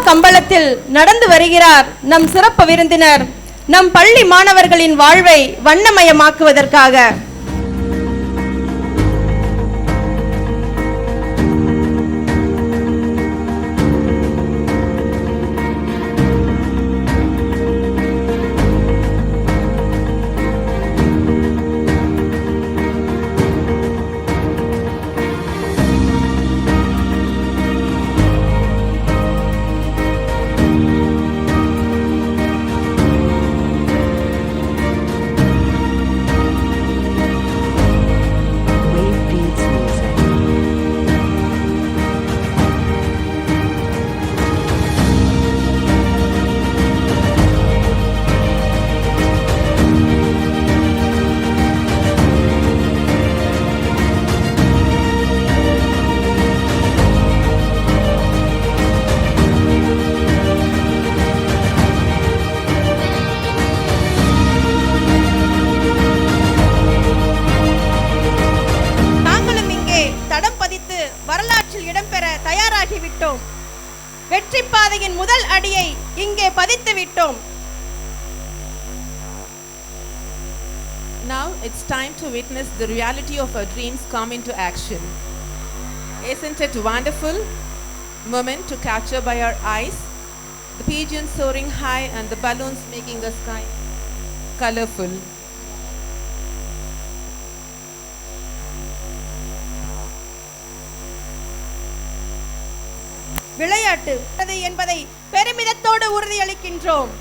கம்பளத்தில் நடந்து வருகிறார் நம் சிறப்பு விருந்தினர் நம் பள்ளி மாணவர்களின் வாழ்வை வண்ணமயமாக்குவதற்காக. வரலாற்றில் இடம்பெற தயாராகிவிட்டோம். வெற்றி பாதையின் முதல் அடியை இங்கே பதித்து விட்டோம். Now it's time to witness the reality of our dreams come into action. Isn't it wonderful moment to capture by our eyes? The pigeons soaring high and the balloons making the sky colorful. விளையாட்டு என்பதை பெருமிதத்தோடு உறுதியளிக்கின்றோம்.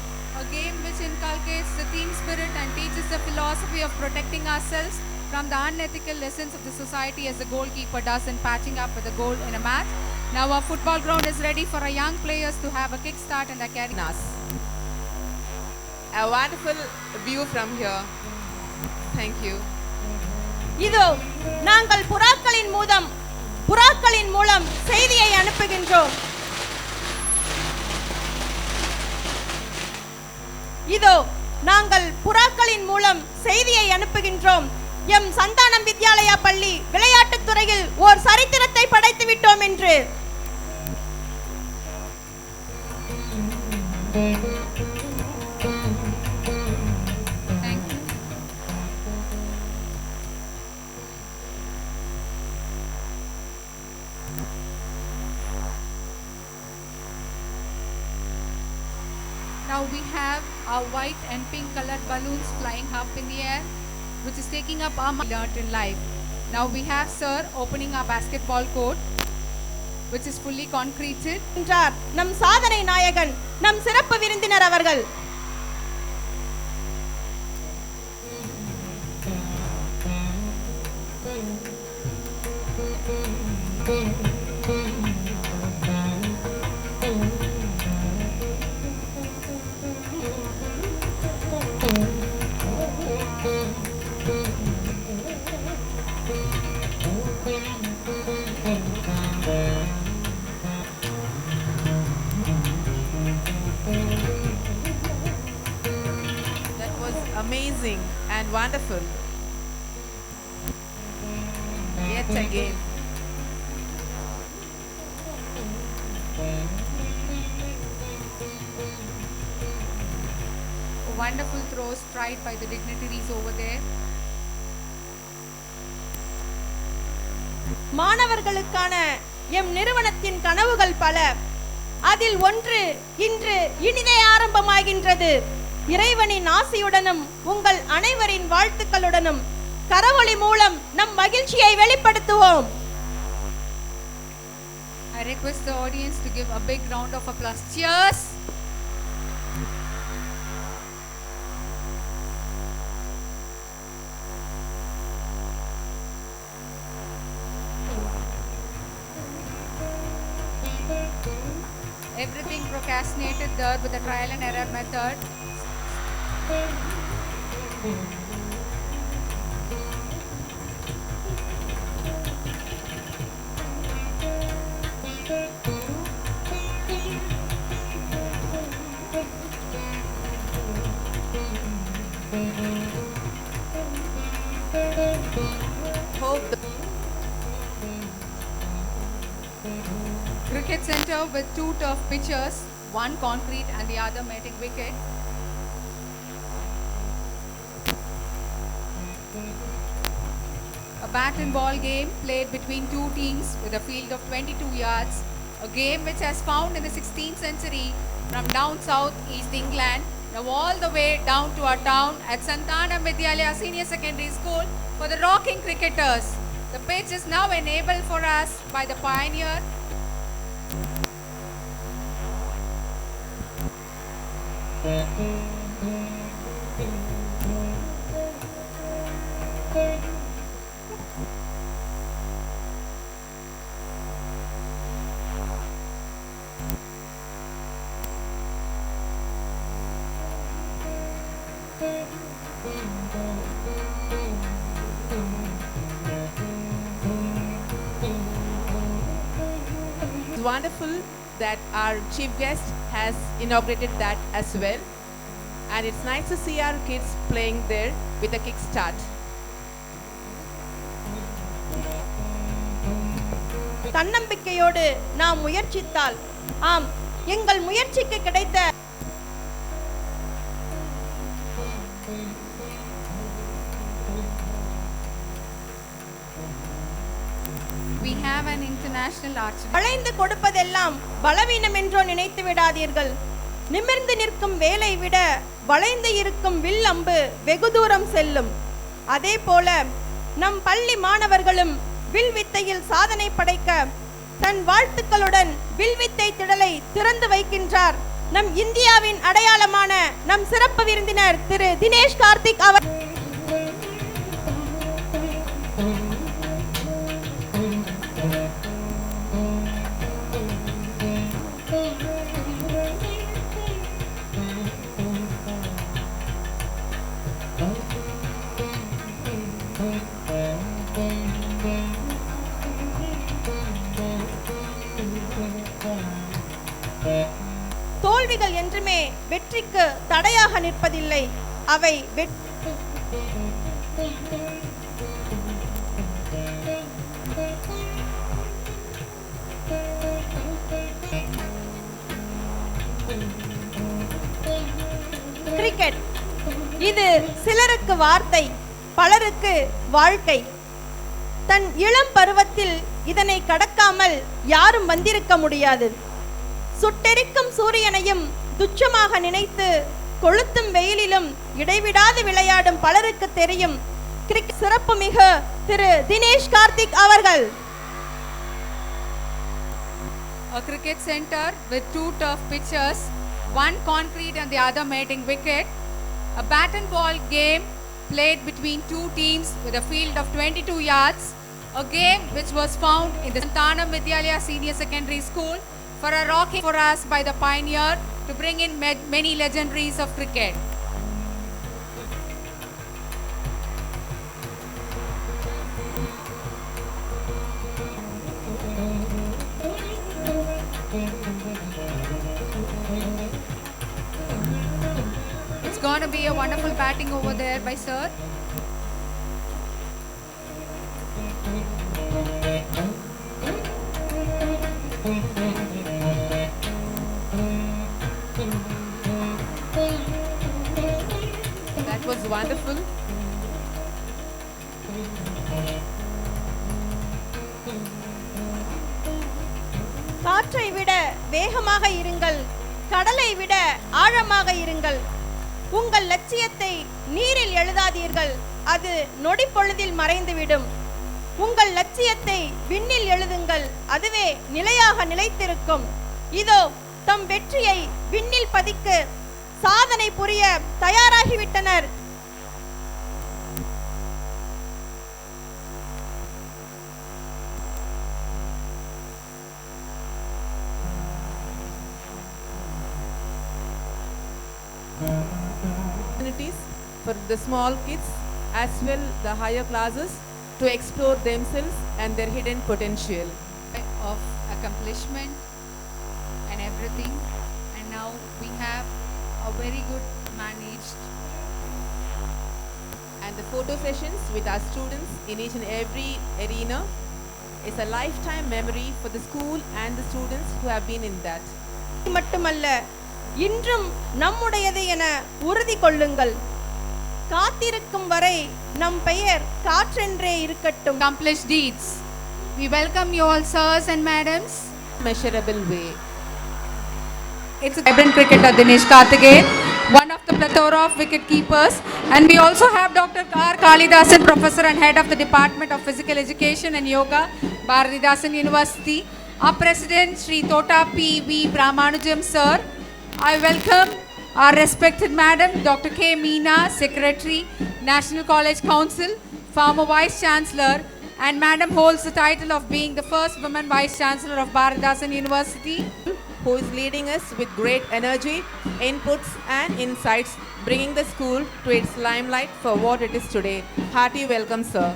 A game which inculcates the team spirit and teaches the philosophy of protecting ourselves from the unethical lessons of the society as the goalkeeper does in patching up with a goal in a match. Now our football ground is ready for our young players to have a kick start and a carry us. A wonderful view from here. Thank you. இதோ நாங்கள் புறாக்களின் மூலம் செய்தியை அனுப்புகின்றோம். இதோ நாங்கள் புறாக்களின் மூலம் செய்தியை அனுப்புகின்றோம். M Santhanam Vidyalaya பள்ளி விளையாட்டுத் துறையில் ஓர் சரித்திரத்தை படைத்து விட்டோம் என்று. Now we have our white and pink colored balloons flying up in the air, which is taking up our learnt in life. Now we have sir opening our basketball court, which is fully concreted. நம் சாதனை நாயகன் நம் சிறப்பு விருந்தினர் அவர்கள். That was amazing and wonderful. Yet again. Wonderful throws tried by the dignitaries over there. மாணவர்களுக்கான M நிறுவனத்தின் கனவுகள் பல. அதில் ஒன்று இன்று இனிதே ஆரம்பமாகின்றது. இறைவனின் ஆசியுடனும் உங்கள் அனைவரின் வாழ்த்துக்களுடனும் கரவொலி மூலம் நம் மகிழ்ச்சியை வெளிப்படுத்துவோம். I request the audience to give a big round of applause. Cheers! Everything procrastinated there with the trial and error method. Hope the Cricket center with 2 turf pitchers one concrete and the other matting wicket. A bat and ball game played between two teams with a field of 22 yards. A game which has found in the 16th century from down south East England, now all the way down to our town at Santana Vidyalaya Senior Secondary School for the rocking cricketers. The pitch is now enabled for us by the Pioneer. It's wonderful that our chief guest has inaugurated that as well. And it's nice to see our kids playing there with a kickstart. தன்னம்பிக்கையோடு நாம் முயற்சித்தால் ஆம் எங்கள் முயற்சிக்கு கிடைத்த We have an international archery. வளைந்து கொடுப்பதெல்லாம் பலவீனம் என்றோ நினைத்து விடாதீர்கள். நிமிர்ந்து நிற்கும் வேலை விட வளைந்து இருக்கும் வில் அம்பு வெகு தூரம் செல்லும். அதே போல நம் பள்ளி மாணவர்களும் வில் வித்தையில் சாதனை படைக்க தன் வாழ்த்துக்களுடன் வில் வித்தை திடலை திறந்து வைக்கின்றார் நம் இந்தியாவின் அடையாளமான நம் சிறப்பு விருந்தினர் திரு தினேஷ் கார்த்திக் அவர். தோல்விகள் என்றுமே வெற்றிக்கு தடையாக நிற்பதில்லை. அவை கிரிக்கெட் இது சிலருக்கு வார்த்தை, பலருக்கு வாழ்க்கை. தன் இளம் பருவத்தில் இதனை கடக்காமல் யாரும் வந்திருக்க முடியாது. சுட்டெரிக்கும் சூரியனையும் துச்சமாக நினைத்து கொளுத்தும் வெயிலிலும் இடைவிடாது விளையாடும் பலருக்கு தெரியும் கிரிக்கெட் சிறப்புமிகு திரு தினேஷ் கார்த்திக் அவர்கள். A cricket center with two turf pitches, one concrete and the other matting wicket. A bat and ball game played between two teams with a field of 22 yards. A game which was found in the Santana Vidyalaya Senior Secondary School for a rocking for us by the Pioneer to bring in many legendaries of cricket. It's going to be a wonderful batting over there by Sir. That was wonderful. காற்றை விட வேகமாக இருங்கள், கடலை விட ஆழமாக இருங்கள். உங்கள் லட்சியத்தை நீரில் எழுதாதீர்கள், அது நொடி பொழுதில் மறைந்துவிடும். உங்கள் லட்சியத்தை விண்ணில் எழுதுங்கள், அதுவே நிலையாக நிலைத்திருக்கும். இதோ தம் வெற்றியை விண்ணில் பதிக்க சாதனை புரிய தயாராகிவிட்டனர். Opportunities for the small kids as well the higher classes to explore themselves and their hidden potential. Of accomplishment and everything, and now we have a very good managed, And the photo sessions with our students in each and every arena is a lifetime memory for the school and the students who have been in that. மட்டுமல்ல, இன்றும் நம்முடையது என உறுதி கொள்ளுங்கள். காத்திருக்கும் வரை நம் பெயர் காற்றென்றே இருக்கட்டும். Accomplish deeds. We welcome you all, sirs and madams. Measurable way. It's a vibrant cricketer, Dinesh Karthikeyan, one of the plethora of wicket keepers. And we also have Dr. R. Kalidasan, Professor and Head of the Department of Physical Education and Yoga, Bharatidasan University. Our President, Sri Tota P.V. Brahmanujam, sir. I welcome our respected Madam, Dr. K. Meena, Secretary, National College Council, former Vice Chancellor, and Madam holds the title of being the first woman Vice Chancellor of Bharatidasan University, who is leading us with great energy, inputs and insights, bringing the school to its limelight for what it is today. Hearty welcome, sir.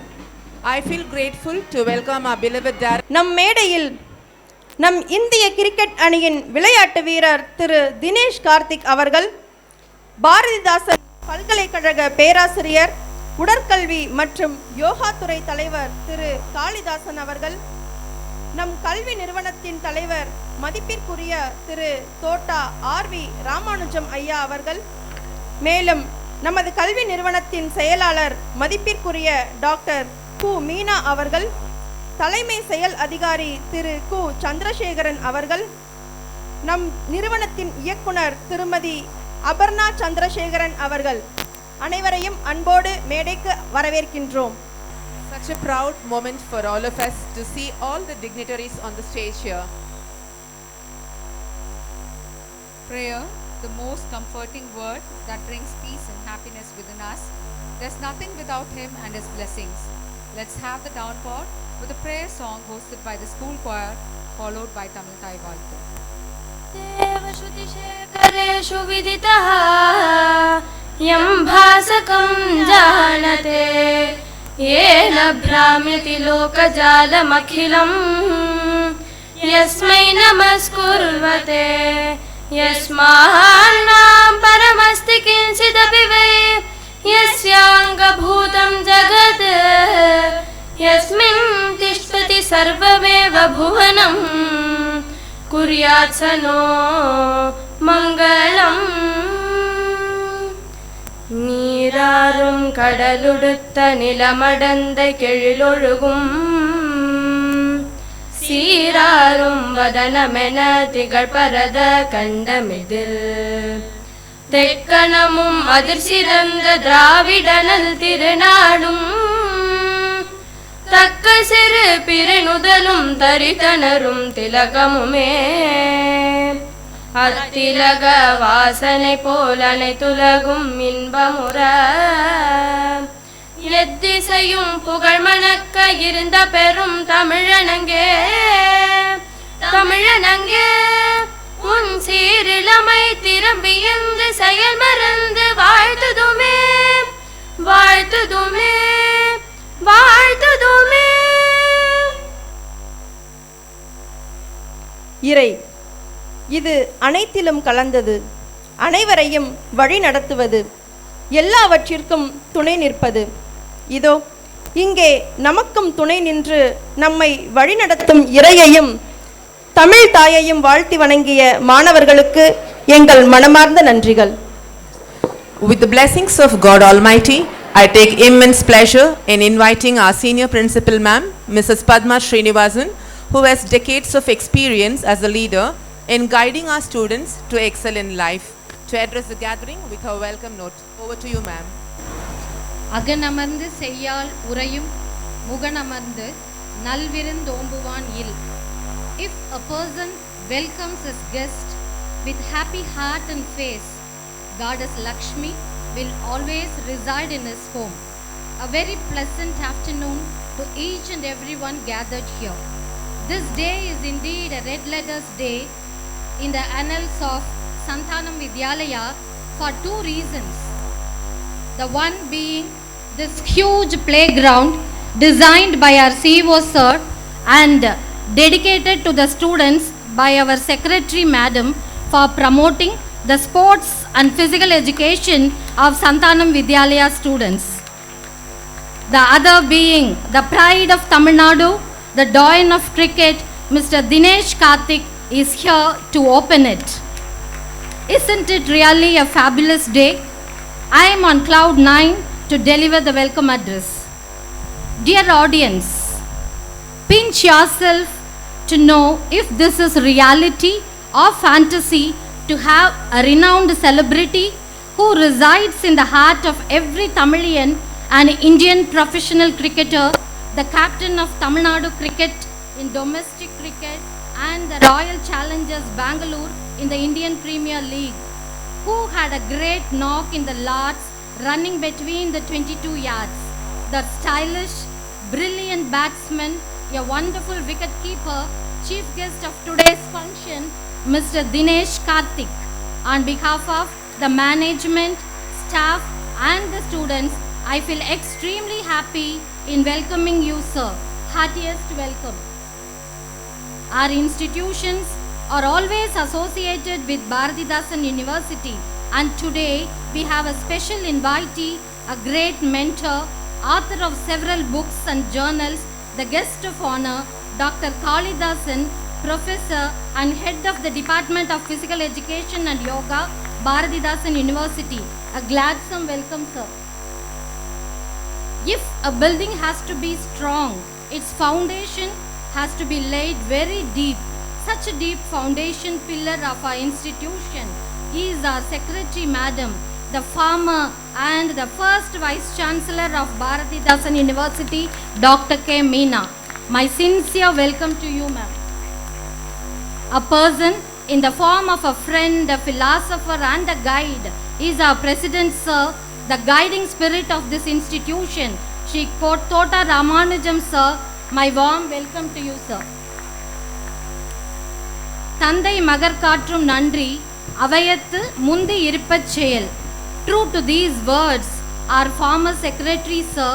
I feel grateful to welcome our beloved director. நம் மேடையில் நம் இந்திய cricket அணியின் விளையாட்டு வீரர் திரு தினேஷ் கார்த்திக் அவர்கள், பாரதிதாசன் பல்கலைக்கழக பேராசிரியர், உடற்கல்வி மற்றும் யோகா துறை தலைவர் திரு காளிதாசன் அவர்கள், நம் கல்வி நிறுவனத்தின் தலைவர் மதிப்பிற்குரிய திரு தோட்டா ஆர்.வி. ராமானுஜம் ஐயா அவர்கள், மேலும் நமது கல்வி நிறுவனத்தின் செயலாளர் மதிப்பிற்குரிய டாக்டர் கு. மீனா அவர்கள், தலைமை செயல் அதிகாரி திரு கு. சந்திரசேகரன் அவர்கள், நம் நிறுவனத்தின் இயக்குனர் திருமதி அபர்ணா சந்திரசேகரன் அவர்கள், அனைவரையும் அன்போடு மேடைக்கு வரவேற்கின்றோம். Such a proud moment for all of us to see all the dignitaries on the stage here. prayer, the most comforting word that brings peace and happiness within us. There's nothing without him and his blessings. Let's have the downpour with a prayer song hosted by the school choir, followed by Tamil Thai Valtu. देवश्रुतिशेखरेषु विदितः यं भासकं जानते येन भ्राम्यति लोकजालमखिलं यस्मै नमस्कुर्वते यस्मान्नाम परमस्ति किंचिदपि वै यस्याङ्गभूतं जगत् यस्मिन् तिष्ठति सर्वमेव भुवनं कुर्यात् स no मङ्गलम् நீராறும் கடலுடுத்த நிலமடந்த கெழிலொழுகும் சீராறும் வதனமென திகழ்பரத கண்டமிதில் தெக்கணமும் அதிர்சிறந்த திராவிடனல் திருநாடும் தக்க சிறு பிறனுதலும் தரித்தனரும் திலகமுமே அத்திலக வாசனை போல் அனைத்துலகும் இன்பமுற எத்திசையும் புகழ் மணக்க இருந்த பெரும் தமிழனங்கே தமிழனங்கே உன் சீரிழமை திரும்பி எங்கு செயல் மறந்து வாழ்த்துதுமே வாழ்த்துதுமே வாழ்த்துதுமே. இறை இது அனைத்திலும் கலந்தது, அனைவரையும் வழி நடத்துவது, எல்லாவற்றிற்கும் துணை நிற்பது. இதோ இங்கே நமக்கும் துணை நின்று நம்மை வழிநடத்தும் இறையையும் தமிழ் தாயையும் வாழ்த்தி வணங்கிய மாணவர்களுக்கு எங்கள் மனமார்ந்த நன்றிகள். With the blessings of God Almighty, I take immense pleasure in inviting our senior principal ma'am, Mrs. Padma Srinivasan, who has decades of experience as a leader in guiding our students to excel in life, to address the gathering with her welcome note. Over to you, ma'am. அகனமர்ந்து செய்யால் உறையும் முகனமர்ந்து நல்விருந்தோம்புவான் இல். If a person welcomes his guest with happy heart and face, Goddess Lakshmi will always reside in his home. A very pleasant afternoon to each and everyone gathered here. This day is indeed a red letters day in the annals of Santanam Vidyalaya for two reasons. The one being this huge playground designed by our CEO sir and dedicated to the students by our secretary madam for promoting the sports and physical education of Santanam Vidyalaya students. The other being the pride of Tamil Nadu, the doyen of cricket, Mr. Dinesh Karthik, is here to open it. Isn't it really a fabulous day? I am on cloud 9 to deliver the welcome address. Dear audience, pinch yourself to know if this is reality or fantasy to have a renowned celebrity who resides in the heart of every Tamilian and Indian professional cricketer, the captain of Tamil Nadu cricket in domestic cricket and the Royal Challengers Bangalore in the Indian Premier League, who had a great knock in the Lords running between the 22 yards. The stylish, brilliant batsman, a wonderful wicket keeper, chief guest of today's function, Mr. Dinesh Karthik. On behalf of the management, staff and the students, I feel extremely happy in welcoming you, sir. Heartiest welcome. Our institutions are always associated with Bharatidasan University, and today we have a special invitee, a great mentor, author of several books and journals, the guest of honor, Dr. Kalidasan, professor and head of the Department of Physical Education and Yoga, Bharatidasan University. A gladsome welcome, sir. If a building has to be strong, its foundation has to be laid very deep. Such a deep foundation pillar of our institution is our secretary, madam, the former and the first vice chancellor of Bharatidasan University, Dr. K. Meena. My sincere welcome to you, ma'am. A person in the form of a friend, a philosopher and a guide is our president, sir, the guiding spirit of this institution, Shri Kottota Ramanujam, sir. My warm welcome to you, sir. தந்தை மகர் காற்றும் நன்றி அவையத்து முந்தி இருப்பச் செயல். True to these words, our former secretary, sir,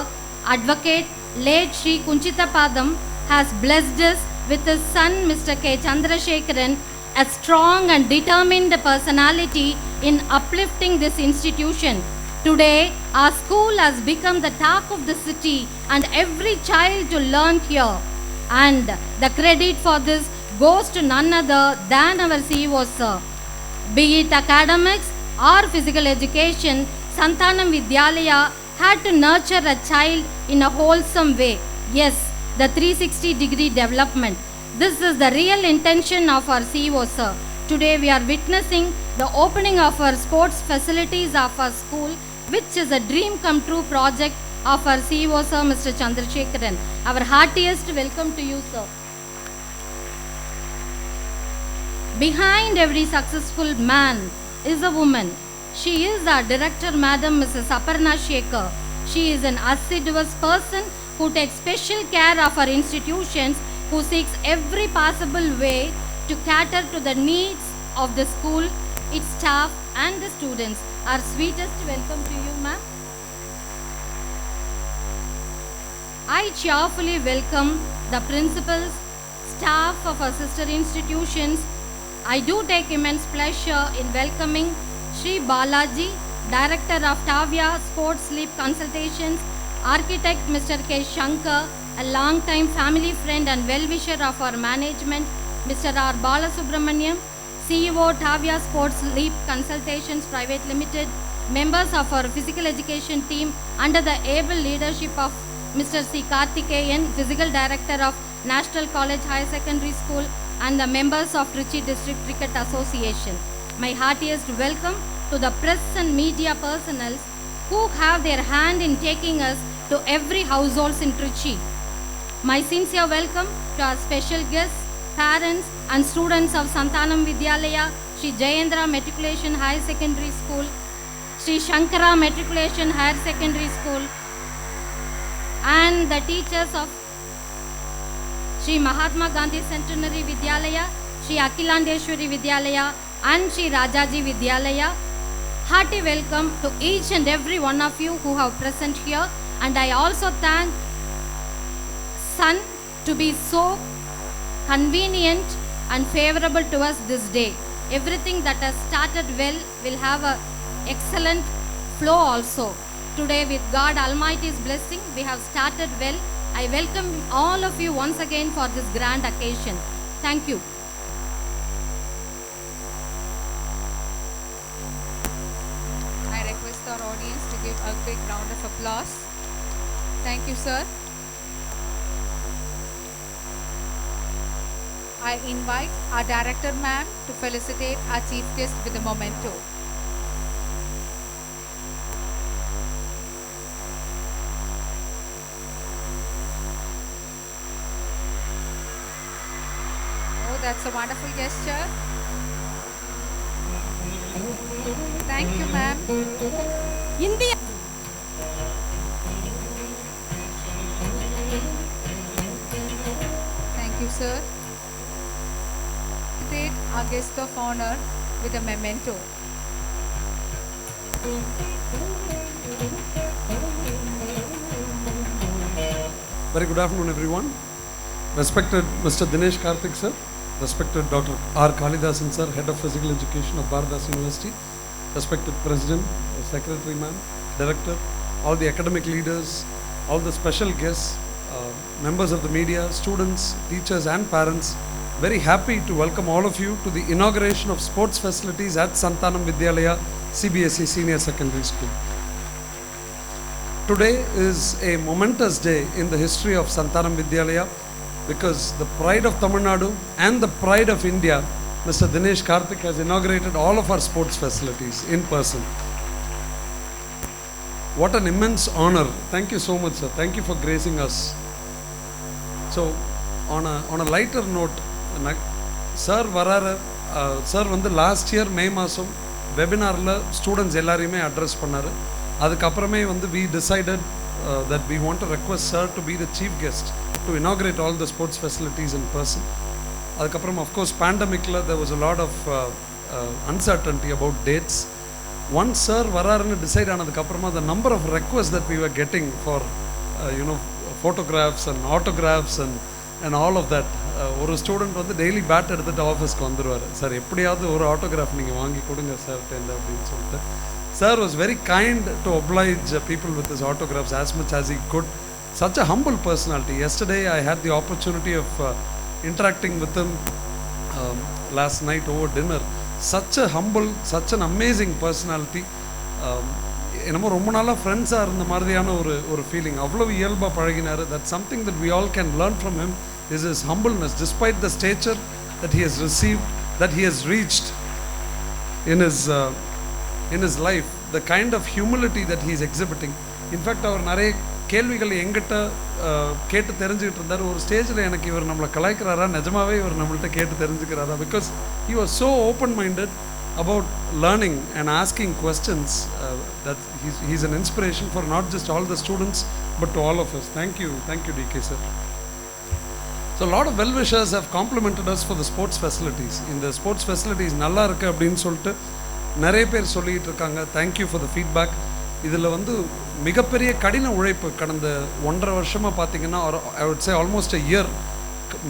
advocate late Shri Kunchitapadam, has blessed us with his son, Mr. K. Chandrasekharan, a strong and determined personality in uplifting this institution. Today, our school has become the talk of the city and every child to learn here. And the credit for this goes to none other than our CEO, sir. Be it academics or physical education, Santanam Vidyalaya had to nurture a child in a wholesome way. Yes, the 360-degree development. This is the real intention of our CEO, sir. Today we are witnessing the opening of our sports facilities of our school, which is a dream come true project of our CEO, sir, Mr. Chandrasekharan. Our heartiest welcome to you, sir. Behind every successful man is a woman. She is our director, Madam Mrs. Aparna Shekhar. She is an assiduous person who takes special care of our institutions, who seeks every possible way to cater to the needs of the school, its staff and the students. Our sweetest welcome to you, ma'am. I cheerfully welcome the principals, staff of our sister institutions. I do take immense pleasure in welcoming Shri Balaji, Director of Tavia Sports Sleep Consultations, Architect Mr. K. Shankar, a long-time family friend and well-wisher of our management, Mr. R. Balasubramaniam, CEO Tavia Sports Sleep Consultations Private Limited, members of our physical education team under the able leadership of Mr. C. Karthikeyan, Physical Director of National College Higher Secondary School, and the members of Trichy District Cricket Association. My heartiest welcome to the press and media personnel who have their hand in taking us to every household in Trichy. My sincere welcome to our special guests, parents and students of Santanam Vidyalaya, Shri Jayendra Matriculation Higher Secondary School, Shri Shankara Matriculation Higher Secondary School, and the teachers of Shri Mahatma Gandhi Centenary Vidyalaya, Shri Akhilandeshwari Vidyalaya and Shri Rajaji Vidyalaya. Hearty welcome to each and every one of you who have present here, and I also thank Sun to be so convenient and favorable to us this day. Everything that has started well will have an excellent flow also. Today with God Almighty's blessing, we have started well. I welcome all of you once again for this grand occasion. Thank you. big round of applause. Thank you, sir. I invite our director ma'am to felicitate our chief guest with a memento. Oh, that's a wonderful gesture. Thank you, ma'am. இந்திய Thank you, sir. Felicitate our guest of honor with a memento. Very good afternoon, everyone. Respected Mr. Dinesh Karthik sir, respected Dr. R. Kalidasan sir, Head of Physical Education of Bharadas University, respected President, Secretary ma'am, Director, all the academic leaders, all the special guests, members of the media, students, teachers and parents, very happy to welcome all of you to the inauguration of sports facilities at Santanam Vidyalaya CBSE Senior Secondary School. Today is a momentous day in the history of Santanam Vidyalaya because the pride of Tamil Nadu and the pride of India, Mr. Dinesh Karthik, has inaugurated all of our sports facilities in person. What an immense honor. Thank you so much, sir. Thank you for gracing us. So, on a lighter note, sir Varara, sir வந்து last year May மாதம் வெபினாரில் students எல்லாரையுமே address பண்ணார். அதுக்கப்புறமே வந்து we decided that we want to request sir to be the chief guest to inaugurate all the sports facilities in person. அதுக்கப்புறம் of course pandemicல there was a lot of uncertainty about dates. Once sir வராருன்னு decide ஆனதுக்கப்புறமா the number of requests that we were getting for photographs and autographs and all of that, ஒரு student வந்து daily bad எடுத்துகிட்டு ஆஃபீஸ்க்கு வந்துடுவார். Sir எப்படியாவது ஒரு autograph நீங்கள் வாங்கி கொடுங்க சார்ட்டேருந்து அப்படின்னு சொல்லிட்டு. Sir was very kind to oblige people with his autographs as much as he could. Such a humble personality. Yesterday I had the opportunity of interacting with him last night over dinner. Such a humble, such an amazing personality. என்னமோ ரொம்ப நாளாக ஃப்ரெண்ட்ஸாக இருந்த மாதிரியான ஒரு feeling. அவ்வளோ இயல்பாக பழகினார். That's something that we all can learn from him is his humbleness despite the stature that he has received, that he has reached in his life, the kind of humility that he is exhibiting. In fact, அவர் நிறைய கேள்விகள் எங்கிட்ட கேட்டு தெரிஞ்சுக்கிட்டு இருந்தார். ஒரு ஸ்டேஜில் எனக்கு இவர் நம்மளை கலாய்க்கிறாரா, நிஜமாவே இவர் நம்மள்கிட்ட கேட்டு தெரிஞ்சுக்கிறாரா, because he was so open-minded about learning and asking questions that he's an inspiration for not just all the students but to all of us. Thank you DK sir. So a lot of well-wishers have complimented us for the sports facilities. In the sports facilities நல்லா இருக்கு அப்படின்னு சொல்லிட்டு நிறைய பேர் சொல்லிட்டு இருக்காங்க. Thank you for the feedback. இதில் வந்து மிகப்பெரிய கடின உழைப்பு கடந்த 1.5 வருஷமாக பார்த்தீங்கன்னா, I would say almost a year,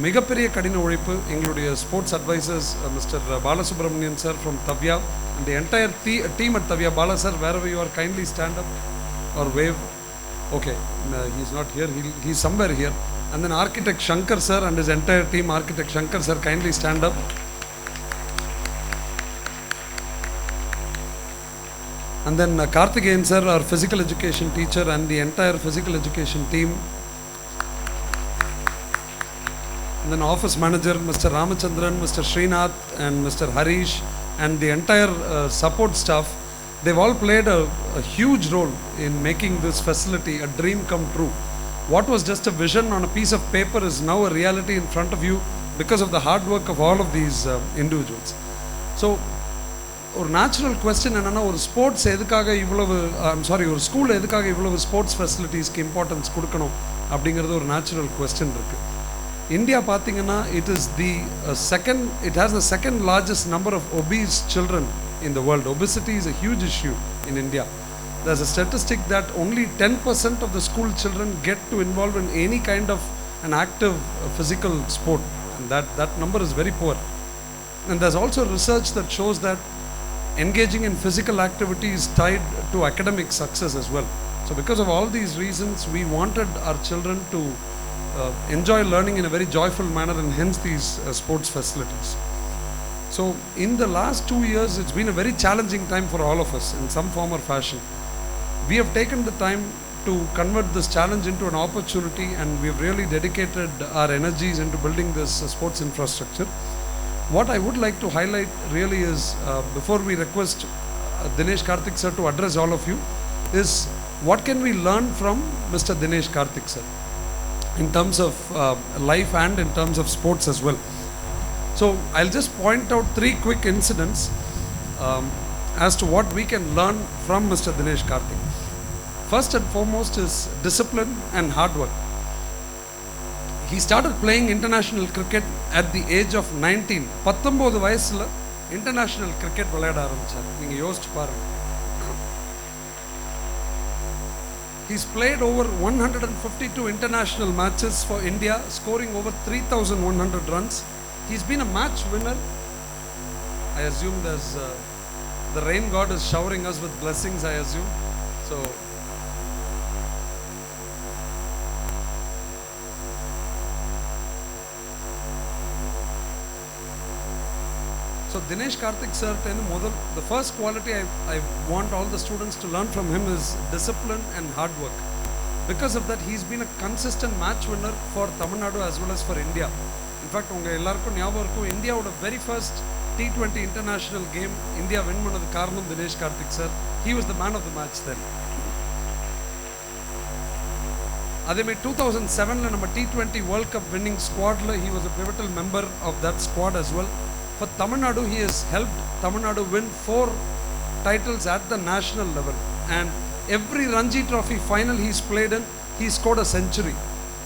மிகப்பெரிய கடின உழைப்பு எங்களுடைய sports advisers mister Balasubramanian sir from தவ்யா and the entire team at Tavya. Bala sir, wherever you are, kindly stand up or wave. Okay, he's not here, he's somewhere here. And then architect Shankar sir and his entire team. Architect Shankar sir, kindly stand up. And then Karthikeyan sir, our physical education teacher, and the entire physical education team. And then office manager Mr. Ramachandran, Mr. Srinath and Mr. Harish and the entire support staff. They've all played a huge role in making this facility a dream come true. What was just a vision on a piece of paper is now a reality in front of you because of the hard work of all of these individuals. So ஒரு natural question என்னென்னா, ஒரு sports எதுக்காக இவ்வளவு ஒரு school எதுக்காக இவ்வளவு sports ஃபெசிலிட்டிஸ்க்கு importance கொடுக்கணும் அப்படிங்கிறது ஒரு நேச்சுரல் கொஸ்டின் இருக்குது. இந்தியா பார்த்தீங்கன்னா it has the second largest number of obese children in the world. Obesity is a huge issue in India. There's a statistic that only 10% of the school children get to involve in any kind of an active physical sport, and that number is very poor. And there's also research that shows that engaging in physical activity is tied to academic success as well. So because of all these reasons, we wanted our children to enjoy learning in a very joyful manner, and hence these sports facilities. So in the last 2 years, it's been a very challenging time for all of us in some form or fashion. we have taken the time to convert this challenge into an opportunity, and we have really dedicated our energies into building this sports infrastructure. What I would like to highlight really is, before we request Dinesh Karthik sir to address all of you, is what can we learn from Mr. Dinesh Karthik sir in terms of life and in terms of sports as well. So I'll just point out 3 quick incidents as to what we can learn from Mr. Dinesh Karthik. First and foremost is discipline and hard work. He started playing international cricket at the age of 19. 19 வயசுல international cricket விளையாட ஆரம்பிச்சார். நீங்க யோசிச்சு பாருங்க. He's played over 152 international matches for India, scoring over 3,100 runs. He's been a match winner. I assume there's the rain god is showering us with blessings, I assume. So Dinesh Karthik sir, the first quality I want all the students to learn from him is discipline and hard work. Because of that, he's been a consistent match winner for Tamil Nadu as well as for India. In fact, unga ellarkum nyabagam irukum, India oda very first T20 international game India win பண்ணது காரணம் Dinesh Karthik sir. He was the man of the match then. அதேமாதிரி 2007 நம்ம T20 World Cup winning squadல he was a pivotal member of that squad as well. For Tamil Nadu, he has helped Tamil Nadu win 4 titles at the national level, and every Ranji Trophy final he's played in, he scored a century.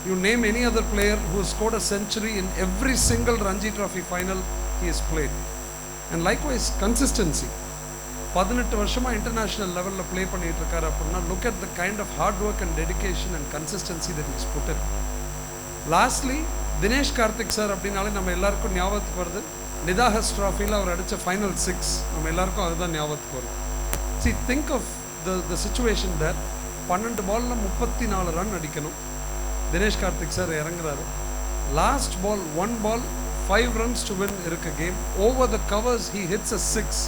You name any other player who has scored a century in every single Ranji Trophy final he has played. And likewise, consistency. 18 வருஷமா international level play பண்ணிட்டு இருக்காரு அப்படினா, look at the kind of hard work and dedication and consistency that he's put in. Lastly, Dinesh Karthik sir அப்படினாலே நம்ம எல்லாருக்கும் ஞாபகத்துக்கு வருது நிதாஹஸ் ட்ராஃபில அவர் அடிச்ச ஃபைனல் 6. நம்ம எல்லாருக்கும் அதுதான் ஞாபகத்துக்கு வரும். See, think of the situation there. 12 பால்ல 34 ரன் அடிக்கணும். தினேஷ் கார்த்திக் சார் இறங்குறாரு. Last ball 1 ball 5 runs to win irukka game. Over the covers he hits a 6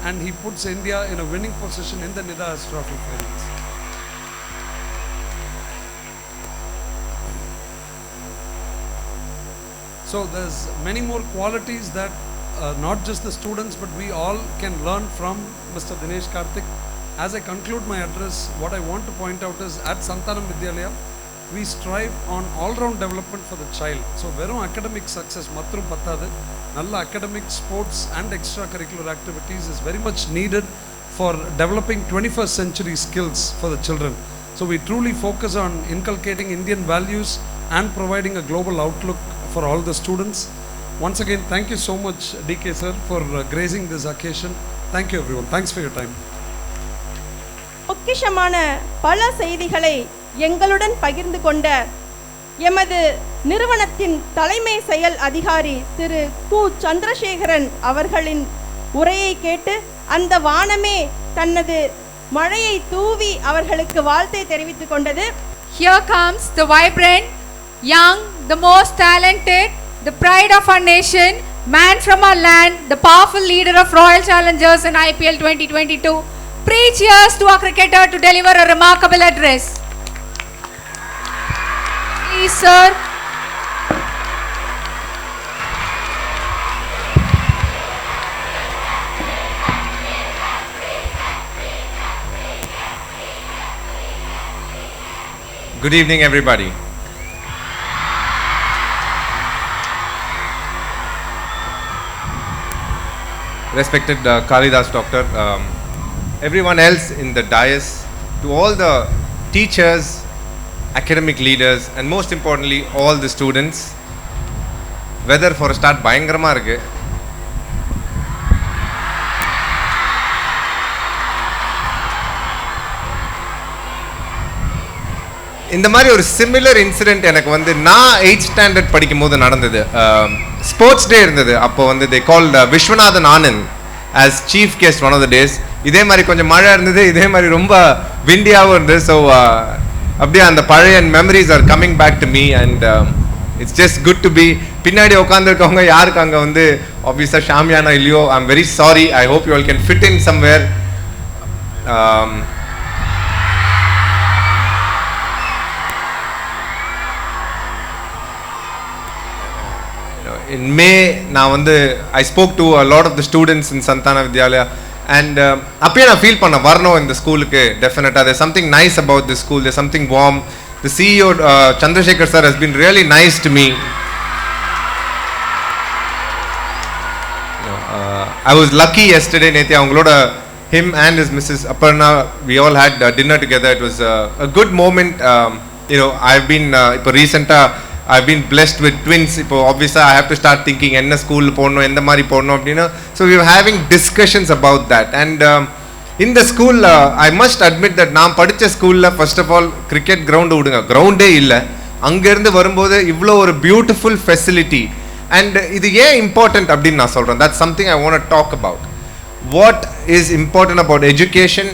and he puts India in a winning position in the Nidahas Trophy finals. So there's many more qualities that not just the students but we all can learn from Mr. Dinesh Karthik. As I conclude my address, what I want to point out is at Santanam Vidyalaya, we strive on all-round development for the child. So verum academic success matrum pattadu, nalla academic, sports and extracurricular activities is very much needed for developing 21st century skills for the children. So we truly focus on inculcating Indian values and providing a global outlook for all the students. Once again, thank you so much DK sir for gracing this occasion. Thank you everyone. Thanks for your time. பொக்கிஷமான பல செய்திகளை எங்களுடன் பகிர்ந்து கொண்ட எமது நிறுவனத்தின் தலைமை செயல் அதிகாரி திரு கு சந்திரசேகரன் அவர்களின் உரையை கேட்டு அந்த வானமே தனது மழையை தூவி அவர்களுக்கு வாழ்த்தை தெரிவித்துக் கொண்டது. Here comes the vibrant, young, the most talented, the pride of our nation, man from our land, the powerful leader of Royal Challengers in IPL 2022. 3 cheers to our cricketer to deliver a remarkable address. Please, sir. Good evening, everybody. Respected Kalidas Doctor, everyone else in the dais, to all the teachers, academic leaders, and most importantly, all the students. Weather for a start பயங்கரமா இருக்கு. இந்த மாதிரி ஒரு similar incident எனக்கு வந்து நான் 8th standard படிக்கும் போது நடந்தது. ஸ்போர்ட்ஸ் டே இருந்தது. அப்போ வந்து தே called Viswanathan Anand as chief guest one of the days. இதே மாதிரி கொஞ்சம் மழை இருந்தது, இதே மாதிரி ரொம்ப விண்டியாகவும் இருந்தது. ஸோ அப்படியே அந்த பழைய memories are coming back to me and it's just good to be. பின்னாடி உட்காந்துருக்கவங்க யாருக்கு அங்கே வந்து ஆப்வியஸாக ஷாமியானா இல்லையோ, I am very sorry. I hope you all can fit in somewhere. in May நான் வந்து I spoke to a lot of the students in Santana Vidyalaya and அப்பயே நான் ஃபீல் பண்ண வரணும் இந்த ஸ்கூலுக்கு டெஃபினட்டாக. there's something nice about this school, there's something warm. The CEO Chandrasekhar sir has been really nice to me. I was lucky yesterday நேத்தி அவங்களோட him and his Mrs. Aparna, we all had dinner together. It was a good moment. I've been இப்போ ரீசெண்டாக I've been blessed with twins. இப்போ obviously I have to start thinking என்ன school போடணும் எந்த மாதிரி போடணும் அப்படின்னா. So we were having discussions about that. And in the school, I must admit that நான் படித்த ஸ்கூலில் first of all cricket ground விடுங்க, கிரவுண்டே இல்லை. அங்கேருந்து வரும்போது இவ்வளோ ஒரு பியூட்டிஃபுல் ஃபெசிலிட்டி. அண்ட் இது ஏன் இம்பார்ட்டன்ட் அப்படின்னு நான் சொல்கிறேன். that's something I want to talk about. What is important about education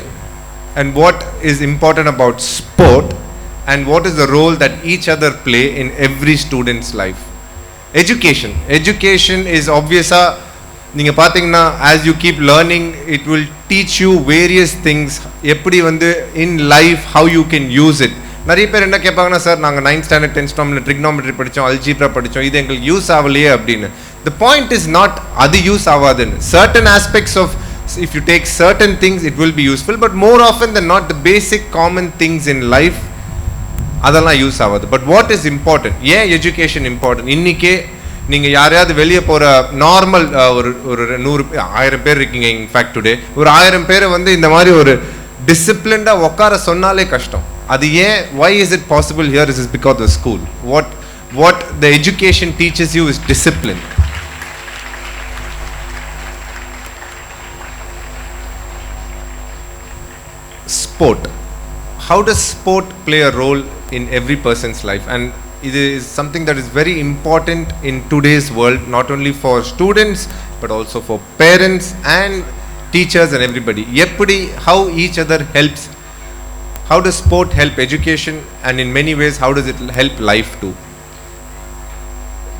and what is important about sport and what is the role that each other play in every student's life. Education is obviously நீங்க பாத்தீங்கன்னா as you keep learning it will teach you various things. எப்படி வந்து in life how you can use it. நிறைய பேர் என்ன கேட்பாங்கன்னா sir நாங்கள் 9th standard 10th standard trigonometry படித்தோம், algebra படித்தோம், இது எங்களுக்கு யூஸ் ஆகலையே அப்படின்னு. The point is not அது யூஸ் ஆகாதுன்னு. certain aspects of if you take certain things it will be useful, but more often than not the basic common things in life அதெல்லாம் use ஆகாது. But what is important, ஏன் education important? இன்றைக்கே நீங்கள் யாரையாவது வெளியே போகிற normal ஒரு 100 பேர் இருக்கீங்க இன்ஃபேக்ட் டுடே, ஒரு 1000 பேரை வந்து இந்த மாதிரி ஒரு டிசிப்ளின்டாக உட்கார சொன்னாலே கஷ்டம். அது ஏன், why is it possible here? Is because of school. What the education teaches you is discipline. Sport. How does sport play a role in every person's life? And it is something that is very important in today's world, not only for students but also for parents and teachers and everybody. How each other helps. How does sport help education, and in many ways how does it help life too?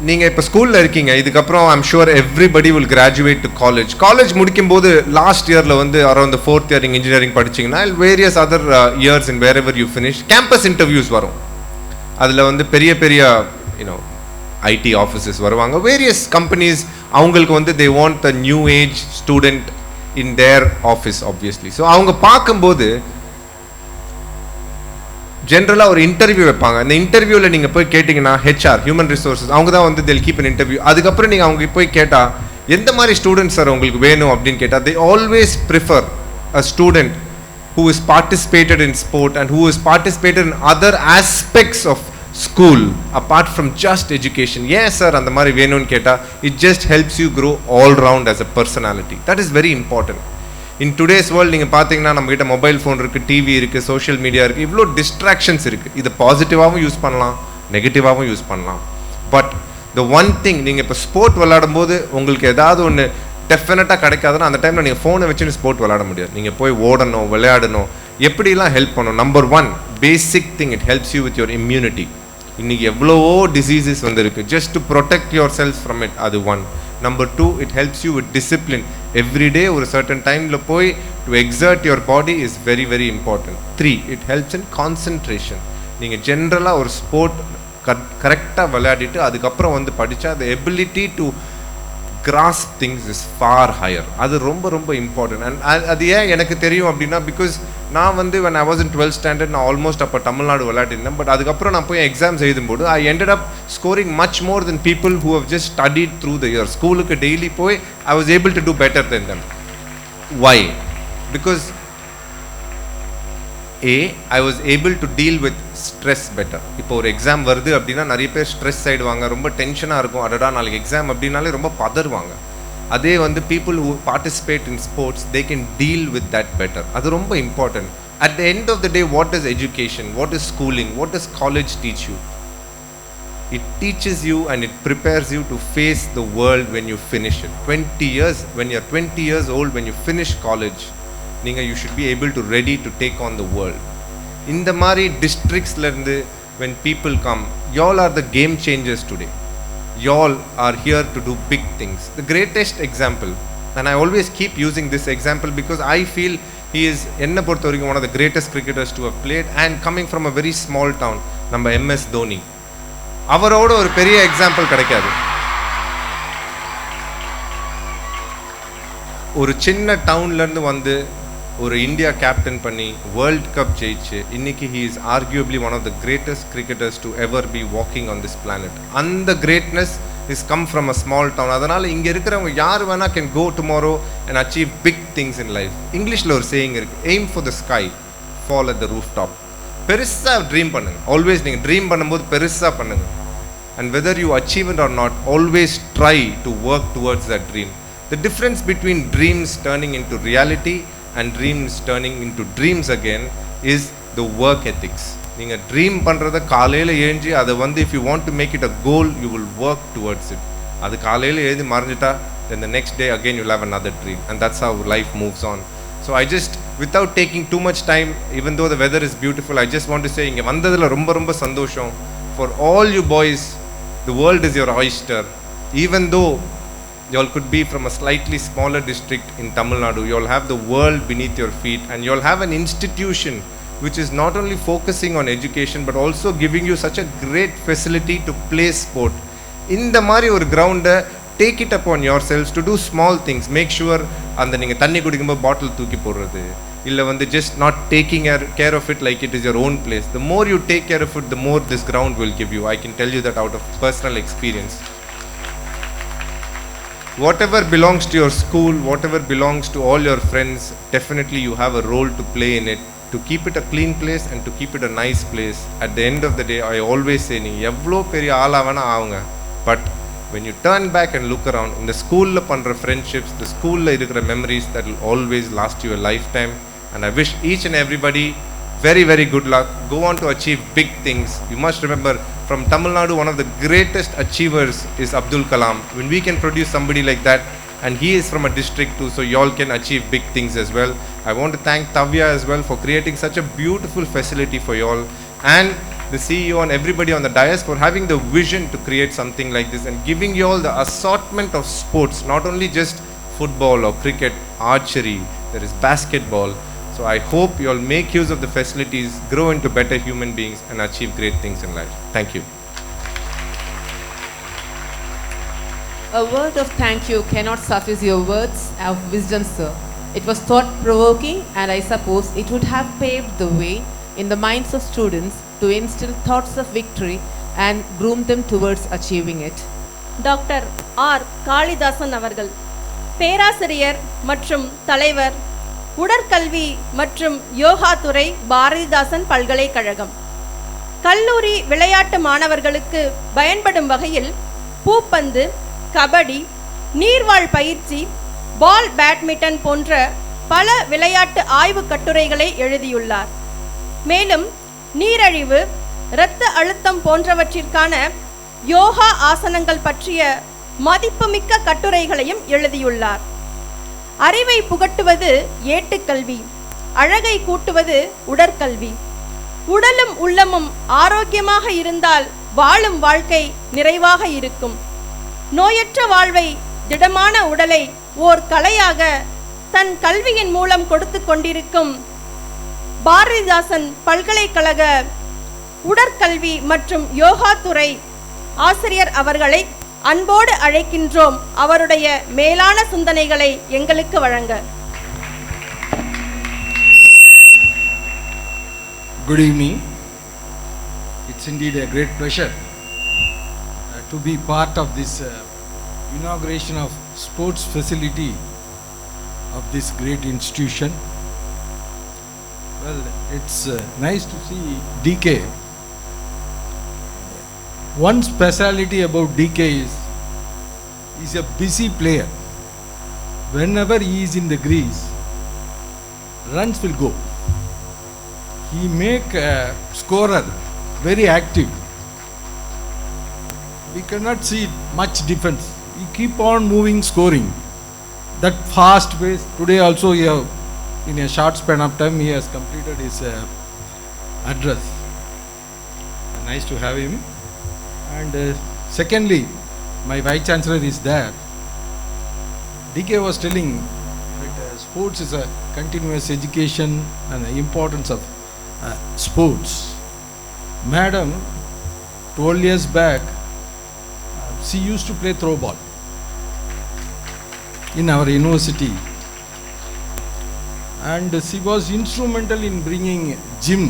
நீங்கள் இப்போ ஸ்கூலில் இருக்கீங்க, இதுக்கப்புறம் I'm sure everybody will graduate to college முடிக்கும்போது last இயரில் வந்து around 4th year engineering படிச்சிங்கன்னா various other years in wherever you finish campus interviews வரும். அதில் வந்து பெரிய ஐடி ஆஃபீஸஸ் வருவாங்க, வேரியஸ் கம்பெனிஸ் அவங்களுக்கு வந்து they want the new age student in their office obviously. So அவங்க பார்க்கும்போது ஜென்ரலாக ஒரு இன்டர்வியூ வைப்பாங்க. அந்த இன்டர்வியூவில் நீங்கள் போய் கேட்டிங்கன்னா ஹெச்ஆர் ஹியூமன் ரிசோர்ஸஸ் அவங்க தான் வந்து they'll keep an interview. அதுக்கப்புறம் நீங்கள் அவங்க போய் கேட்டால் எந்த மாதிரி ஸ்டூடெண்ட்ஸ் சார் உங்களுக்கு வேணும் அப்படின்னு கேட்டால் they always prefer a student who is participated in sport and who is participated in other aspects of school apart from just education. Yes sir, அந்த மாதிரி வேணும்னு கேட்டால் it just helps you grow all round as a personality. That is very important. In today's world நீங்கள் பார்த்தீங்கன்னா நம்மகிட்ட mobile phone இருக்குது, TV இருக்குது, social media இருக்குது, இவ்வளோ டிஸ்ட்ராக்ஷன்ஸ் இருக்குது. இது பாசிட்டிவாகவும் யூஸ் பண்ணலாம், நெகட்டிவாகவும் யூஸ் பண்ணலாம். பட் த ஒன் திங், நீங்கள் இப்போ ஸ்போர்ட் விளையாடும் போது உங்களுக்கு ஏதாவது ஒன்று டெஃபினட்டாக கிடைக்காதுன்னா அந்த டைமில் நீங்கள் ஃபோனை வச்சுன்னு ஸ்போர்ட் விளையாட முடியாது. நீங்கள் போய் ஓடணும், விளையாடணும், எப்படிலாம் ஹெல்ப் பண்ணணும். Number 1 basic thing, it helps you with your immunity. இன்றைக்கி எவ்வளவோ டிசீசஸ் வந்துருக்கு, just to protect your self from it, அது 1. Number 2, it helps you with discipline. Every day ஒரு certain timeல போய் to exert your body is very very important. 3, it helps in concentration. நீங்கள் ஜென்ரலாக ஒரு sport கரெக்டாக விளையாடிட்டு அதுக்கப்புறம் வந்து படித்தா the ability to grasp things is far higher. அது ரொம்ப ரொம்ப important. And அது ஏன் எனக்கு தெரியும் அப்படின்னா, பிகாஸ் நான் வந்து when I was in 12th standard நான் ஆல்மோஸ்ட் அப்போ தமிழ்நாடு விளையாடிருந்தேன். பட் அதுக்கப்புறம் நான் போய் எக்ஸாம்ஸ் எழுதும்போது I ended up scoring much more than people who have just studied through the year. ஸ்கூலுக்கு டெய்லி போய் I was able to do better than them. Why? Because I was able to deal with stress better. இப்போ ஒரு exam வருது அப்படின்னா நிறைய பேர் stress ஆகிடுவாங்க, ரொம்ப டென்ஷனாக இருக்கும், அடடா நாளைக்கு எக்ஸாம் அப்படின்னாலே ரொம்ப பதறுவாங்க. அதே வந்து people who participate in sports, they can deal with that better. அது ரொம்ப important. At the end of the day, what is education? What is schooling? What does college teach you? It teaches you and it prepares you to face the world when you finish it. 20 years, when you're 20 years old, when you finish college, you should be able to ready to take on the world. In the mari districts lerந்து when people come, y'all are the game changers today. Y'all are here to do big things. The greatest example, and I always keep using this example because I feel he is enna porthavarikum one of the greatest cricketers to have played, and coming from a very small town, நம்ம MS Dhoni. அவரோட ஒரு பெரிய example கிடைக்காது. ஒரு சின்ன டவுன்லேருந்து வந்து ஒரு India captain பண்ணி வேர்ல்ட் கப் ஜெயிச்சு இன்னைக்கு he is arguably one of the greatest cricketers to ever be walking on this planet. அந்த greatness is come from a small town. அதனால் இங்கே இருக்கிறவங்க யார் வேணால் can go tomorrow and achieve big things in life. இங்கிலீஷில் ஒரு saying இருக்கு, aim for the sky, fall at the rooftop. பெருசாக ட்ரீம் பண்ணுங்க. ஆல்வேஸ் நீங்கள் ட்ரீம் பண்ணும்போது பெருசாக பண்ணுங்க. And whether you achieve it or not, always try to work towards that dream. The difference between dreams turning into reality and dreams turning into dreams again is the work ethics. நீங்கள் dream பண்ணுறத காலையில் எழுஞ்சி அதை வந்து if you want to make it a goal, you will work towards it. அது காலையில் எழுதி மறைஞ்சிட்டா then the next day again you'll have another dream, and that's how life moves on. So I just, without taking too much time, even though the weather is beautiful, I just want to say இங்கே வந்ததில் ரொம்ப ரொம்ப சந்தோஷம். For all you boys, the world is your oyster. Even though you all could be from a slightly smaller district in Tamil Nadu, you all have the world beneath your feet, and you all have an institution which is not only focusing on education but also giving you such a great facility to play sport. இந்த மாதிரி ஒரு கிரவுண்டை take it upon yourselves to do small things. Make sure அந்த நீங்கள் தண்ணி குடிக்கும்போது பாட்டில் தூக்கி போடுறது இல்லை வந்து just not taking care of it like it is your own place. The more you take care of it, the more this ground will give you. I can tell you that out of personal experience. Whatever belongs to your school, whatever belongs to all your friends, definitely you have a role to play in it, to keep it a clean place and to keep it a nice place. At the end of the day, I always say, நீ எவ்வளோ பெரிய ஆளாவனா ஆவுங்க, but when you turn back and look around, in the school la pandra friendships, the school la irukra memories, that will always last you a lifetime. And I wish each and everybody very, very good luck. Go on to achieve big things. You must remember, from Tamil Nadu, one of the greatest achievers is Abdul Kalam. When we can produce somebody like that, and he is from a district too, so you all can achieve big things as well. I want to thank Tavya as well for creating such a beautiful facility for you all, and the CEO and everybody on the dais for having the vision to create something like this and giving you all the assortment of sports, not only just football or cricket, archery, there is basketball. So I hope you all make use of the facilities, grow into better human beings and achieve great things in life. Thank you. A word of thank you cannot suffice your words of wisdom, sir. It was thought-provoking, and I suppose it would have paved the way in the minds of students to instill thoughts of victory and groom them towards achieving it. Doctor R Kalidasan அவர்கள், பேராசிரியர் மற்றும் தலைவர், உடற்கல்வி மற்றும் யோகா துறை, பாரதிதாசன் பல்கலைக்கழகம். கல்லூரி விளையாட்டு மாணவர்களுக்கு பயன்படும் வகையில் பூப்பந்து, கபடி, நீர்வாழ் பயிற்சி, பால் பேட்மிண்டன் போன்ற பல விளையாட்டு ஆய்வு கட்டுரைகளை எழுதியுள்ளார். மேலும் நீரழிவு, இரத்த அழுத்தம் போன்றவற்றிற்கான யோகா ஆசனங்கள் பற்றிய மதிப்புமிக்க கட்டுரைகளையும் எழுதியுள்ளார். அறிவை புகட்டுவது ஏட்டுக்கல்வி, அழகை கூட்டுவது உடற்கல்வி. உடலும் உள்ளமும் ஆரோக்கியமாக இருந்தால் வாழும் வாழ்க்கை நிறைவாக இருக்கும். நோயற்ற வாழ்வை, திடமான உடலை ஓர் கலையாக தன் கல்வியின் மூலம் கொடுத்து கொண்டிருக்கும் பாரதிதாசன் பல்கலைக்கழக உடற்கல்வி மற்றும் யோகா துறை ஆசிரியர் அவர்களை அன்போடு அழைக்கின்றோம், அவருடைய மேலான சிந்தனைகளை எங்களுக்கு வழங்க. Good evening. It's indeed a great pleasure to be part of this inauguration of sports facility of this great institution. Well, it's nice to see DK. One speciality about DK is he's a busy player. Whenever he is in the crease, runs will go. He make a scorer very active. We cannot see much difference. He keep on moving, scoring. That fast pace. Today also, in a short span of time, he has completed his address. Nice to have him. And secondly, my Vice Chancellor is there. DK was telling that sports is a continuous education and the importance of sports. Madam, 12 years back, she used to play throw ball in our university. and she was instrumental in bringing gym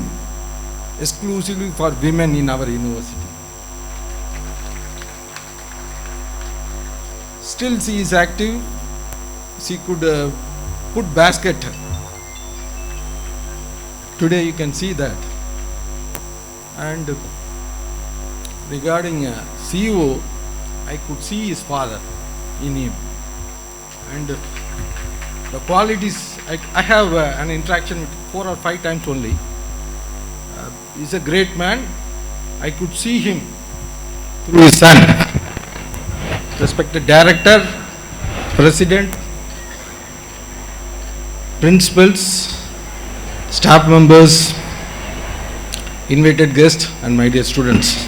exclusively for women in our university. Still she is active. She could put basket. Today you can see that. And regarding CEO, I could see his father in him. And the qualities, I have an interaction with 4 or 5 times only. He's a great man. I could see him through his son. Respected director, president, principals, staff members, invited guests, and my dear students.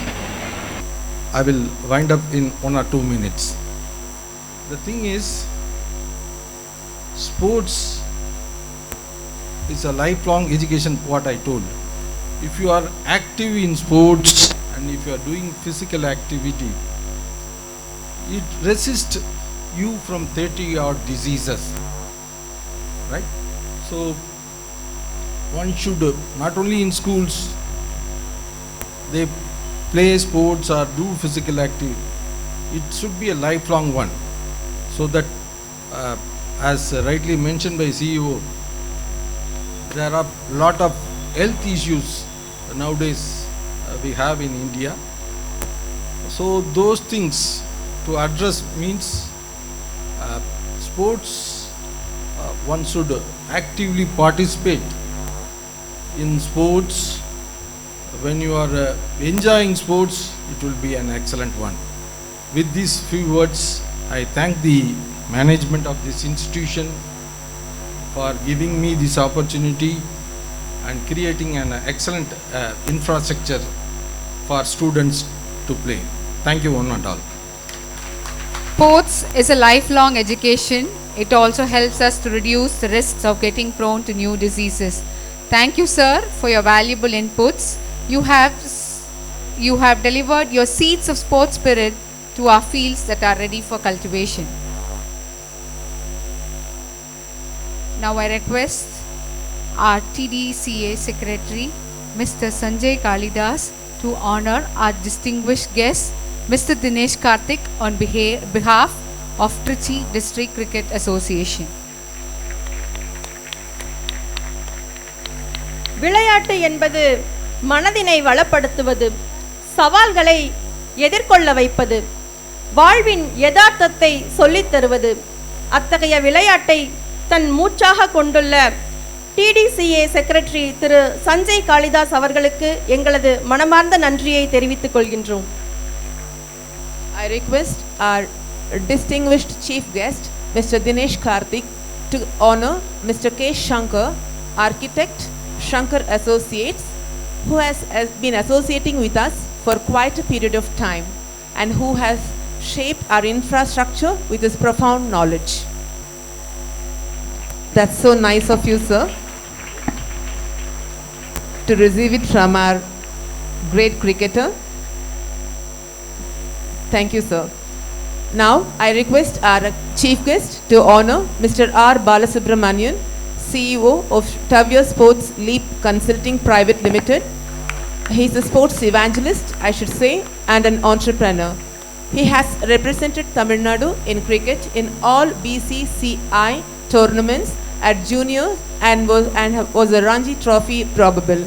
I will wind up in 1 or 2 minutes. The thing is, sports is a lifelong education, what I told. If you are active in sports and if you are doing physical activity, it resists you from 30-odd diseases, right? So one should, not only in schools, they play sports or do physical activity, it should be a lifelong one, so that as rightly mentioned by CEO, there are a lot of health issues nowadays we have in India. So those things to address means sports, one should actively participate in sports. When you are enjoying sports, it will be an excellent one. With these few words, I thank the management of this institution for giving me this opportunity and creating an excellent infrastructure for students to play. Thank you one and all. Sports is a lifelong education. It also helps us to reduce the risks of getting prone to new diseases. Thank you, sir, for your valuable inputs. You have delivered your seeds of sports spirit to our fields that are ready for cultivation. Now I request our TDCA Secretary, Mr. Sanjay Kalidas, to honor our distinguished guest, Mr. Dinesh Karthik, on behalf of Trichy District Cricket Association. விளையாட்டு என்பது மனதினை வளப்படுத்துவது, சவால்களை எதிர்கொள்ள வைப்பது, வாழ்வின் யதார்த்தத்தை சொல்லித் தருவது. அத்தகைய விளையாட்டை தன் மூச்சாக கொண்டுள்ள டிடிசிஏ செக்ரட்டரி திரு சஞ்சய் காளிதாஸ் அவர்களுக்கு எங்களது மனமார்ந்த நன்றியை தெரிவித்துக் கொள்கின்றோம். I request our distinguished chief guest, Mr. Dinesh Karthik, to honor Mr. K. Shankar, architect, Shankar Associates, who has been associating with us for quite a period of time and who has shaped our infrastructure with his profound knowledge. That's so nice of you, sir, to receive it from our great cricketer. Thank you, sir. Now, I request our chief guest to honor Mr. R. Balasubramanian, CEO of Tavia Sports Leap Consulting Private Limited. He is a sports evangelist, I should say, and an entrepreneur. He has represented Tamil Nadu in cricket in all BCCI tournaments at junior and was a Ranji Trophy probable.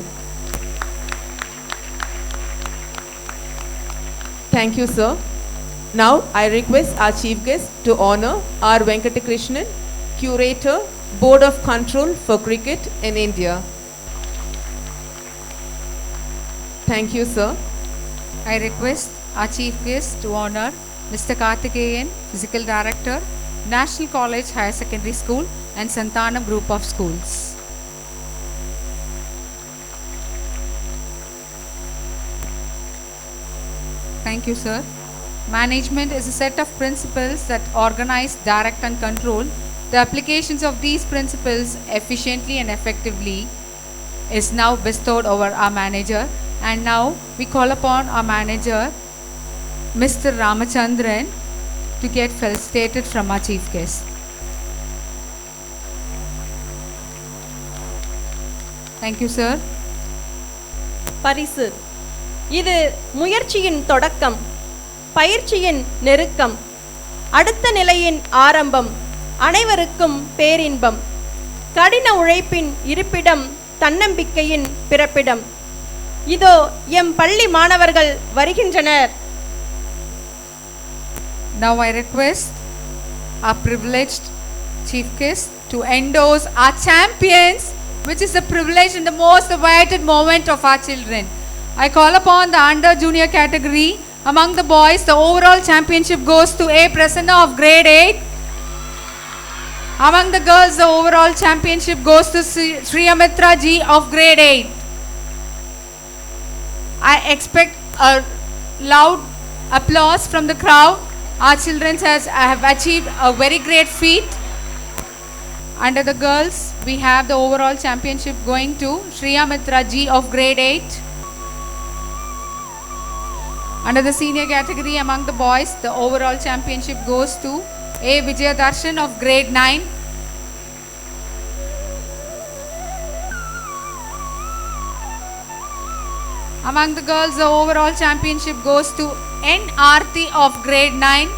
Thank you, sir. Now, I request our chief guest to honor R. Venkatakrishnan, Curator, Board of Control for Cricket in India. Thank you, sir. I request our chief guest to honor Mr. Karthikeyan, Physical Director, National College Higher Secondary School and Santanam Group of Schools. Thank you, sir. Management is a set of principles that organize, direct and control the applications of these principles efficiently and effectively is now bestowed over our manager. And now we call upon our manager, Mr. Ramachandran, to get felicitated from our chief guest. Thank you, sir. பரிசு. இது முயற்சியின் தொடக்கம், பயிற்சியின் நெருக்கம், அடுத்த நிலையின் ஆரம்பம், அனைவருக்கும் பேரின்பம், கடின உழைப்பின் இருப்பிடம், தன்னம்பிக்கையின் பிறப்பிடம். இதோ எம் பள்ளி மாணவர்கள் வருகின்றனர். Now I request our privileged chief guest to endorse our champions, which is the privilege and the most awaited moment of our children. I call upon the under junior category. Among the boys, the overall championship goes to A. Prasanna of grade 8. Among the girls, the overall championship goes to Sri Amitra G of grade 8. I expect a loud applause from the crowd. Our children have achieved a very great feat. Under the girls, we have the overall championship going to Sri Amitra G of grade 8. Under the senior category, among the boys, the overall championship goes to A. Vijayadarshan of grade 9. Among the girls, the overall championship goes to N. Aarti of grade 9.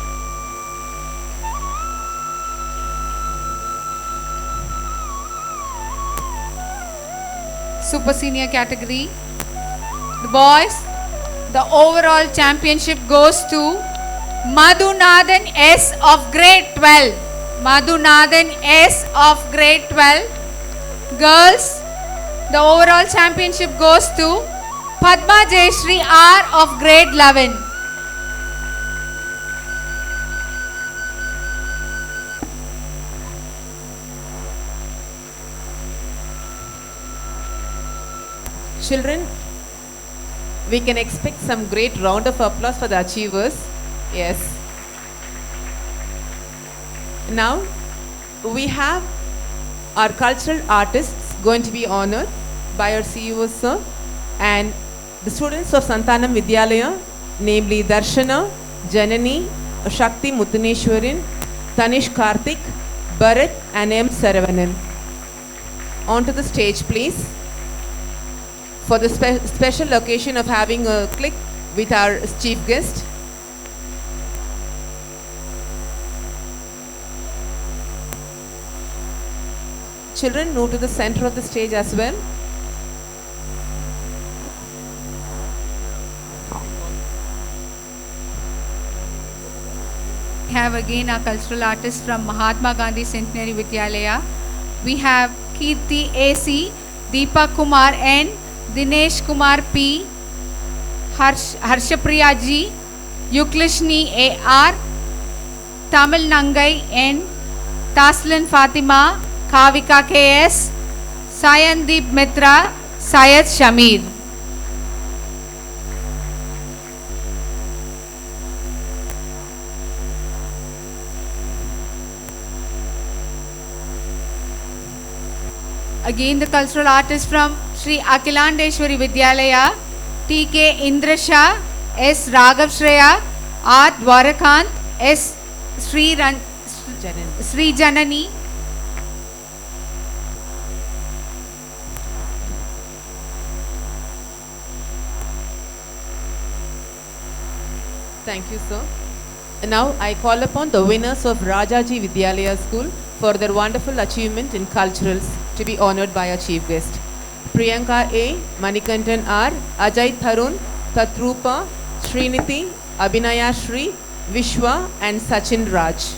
Super senior category, the boys, the overall championship goes to Madhunathan S of grade 12. Madhunathan S of grade 12. Girls, the overall championship goes to Padma Jayashree R of grade 11. Children, we can expect some great round of applause for the achievers. Yes. Now, we have our cultural artists going to be honored by our CEO, sir, and the students of Santanam Vidyalaya, namely Darshana, Janani, Shakti Muttaneshwaran, Tanish Karthik, Bharat, and M. Saravanan. Onto the stage, please, for the special occasion of having a click with our chief guest. Children, move to the center of the stage as well. We have again our cultural artists from Mahatma Gandhi Centenary Vidyalaya. We have Kirti AC, Deepak Kumar N, Dinesh Kumar P, Harshapriya G, Yuklishni AR, Tamil Nangai N, Taslin Fatima, Kavika KS, Sayandeep Mitra, Syed Shamir. Again the cultural artists from Sri Akilandeshwari Vidyalaya, TK Indrasha, S. Raghav Shreya, R. Dwarakant, S. Sri Janani. Thank you, sir. And now I call upon the winners of Rajaji Vidyalaya School for their wonderful achievement in culturals to be honored by our chief guest. Priyanka A, Manikantan R, Ajay Tharun, Tatrupa, Sriniti, Abhinaya Shri, Vishwa, and Sachin Raj.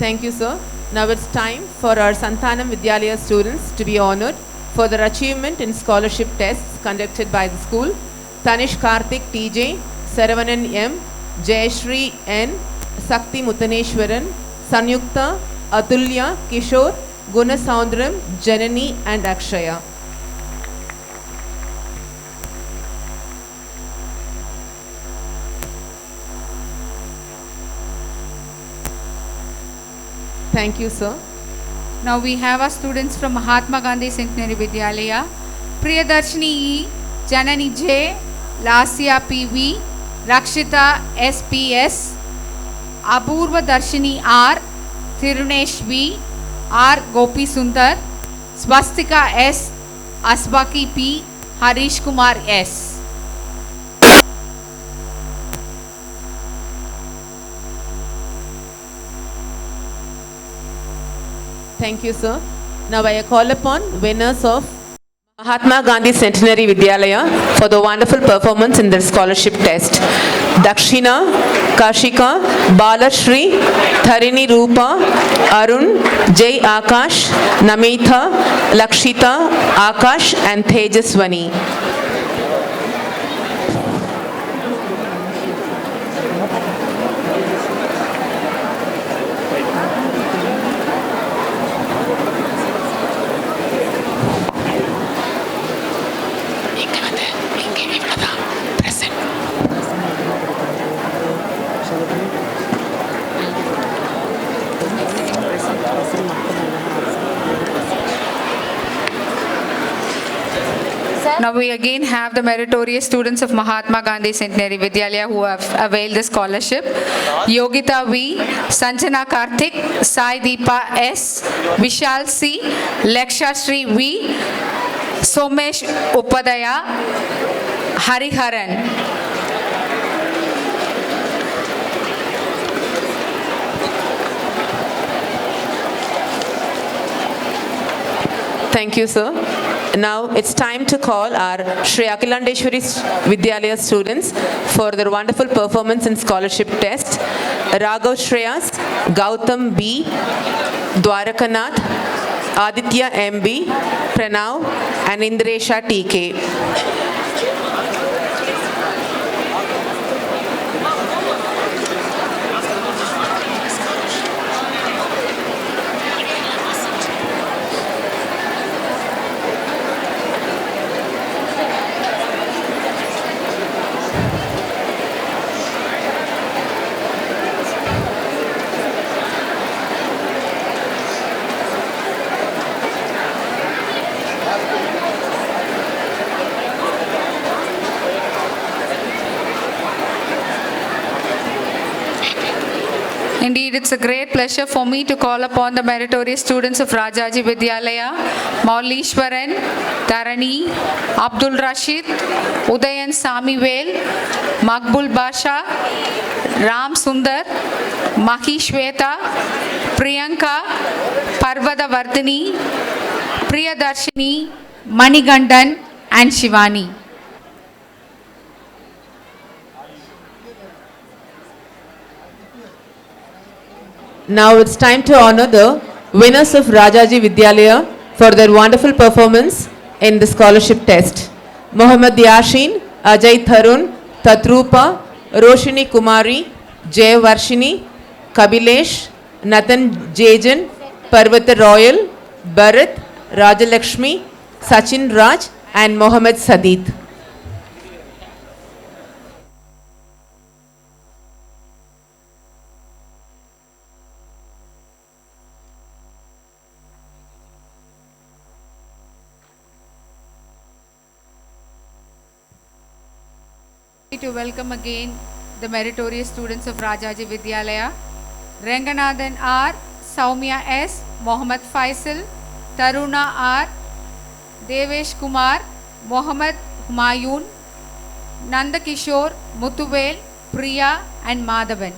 Thank you, sir. Now it's time for our Santanam Vidyalaya students to be honored for their achievement in scholarship tests conducted by the school. Tanish Karthik TJ, Saravanan M, Jayashri N, Sakti Muttaneshwaran, Sanyukta, Atulya, Kishore, Gunasoundram, Janani, and Akshaya. Thank you, sir. Now we have our students from Mahatma Gandhi Centenary Vidyalaya. Priyadarshini E, Janani J, Lasya PV, Rakshita SPS, Apurva Darshini R, Thirunesh V, R Gopi Sundar, Swastika S, Asbaki P, Harish Kumar S. Thank you, sir. Now I call upon winners of Mahatma Gandhi Centenary Vidyalaya for the wonderful performance in their scholarship test. Dakshina, Kashika, Balashri, Tharini Rupa, Arun, Jay Akash, Namitha, Lakshita, Akash and Tejaswani. Now we again have the meritorious students of Mahatma Gandhi Centenary Vidyalaya who have availed the scholarship. Yogita V, Sanjana Karthik, Sai Deepa S, Vishal C, Leksha Shri V, Somesh Upadaya, Hariharan. Thank you, sir. Now it's time to call our Shri Akhilandeshwari Vidyalaya students for their wonderful performance in scholarship test. Raghav Shreyas, Gautam B, Dwarakanath, Aditya MB, Pranav and Indresha TK. Indeed, it's a great pleasure for me to call upon the meritorious students of Rajaji Vidyalaya, Maulishwaran, Dharani, Abdul Rashid, Udayan Samivel, Makbul Basha, Ram Sundar, Mahi Shweta, Priyanka, Parvada Vardhini, Priyadarshini, Manigandan and Shivani. Now it's time to honor the winners of Rajaji Vidyalaya for their wonderful performance in the scholarship test. Mohammad Yashin, Ajay Tharun, Tatrupa, Roshini Kumari, Jay Varshini, Kabilesh, Nathan Jajan, Parvata Royal, Bharat, Rajalakshmi, Sachin Raj and Mohammad Sadid. To welcome again the meritorious students of Rajaji Vidyalaya, Ranganathan R, Saumya S, Mohammad Faisal, Taruna R, Devesh Kumar, Mohammad Humayun, Nandakishore, Muthuvel, Priya and Madhavan.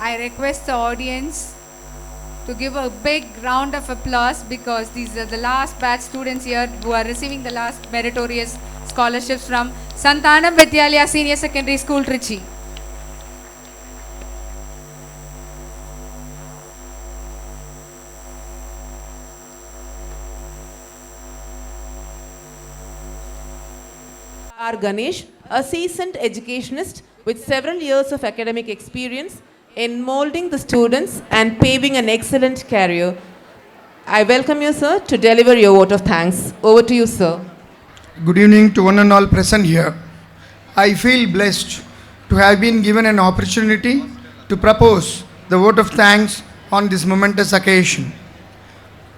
I request the audience to give a big round of applause because these are the last batch students here who are receiving the last meritorious scholarships from Santanam Vidyalaya Senior Secondary School, Trichy. R. Ganesh, a seasoned educationist with several years of academic experience in molding the students and paving an excellent career. I welcome you, sir, to deliver your vote of thanks. Over to you, sir. Good evening to one and all present here. I feel blessed to have been given an opportunity to propose the vote of thanks on this momentous occasion.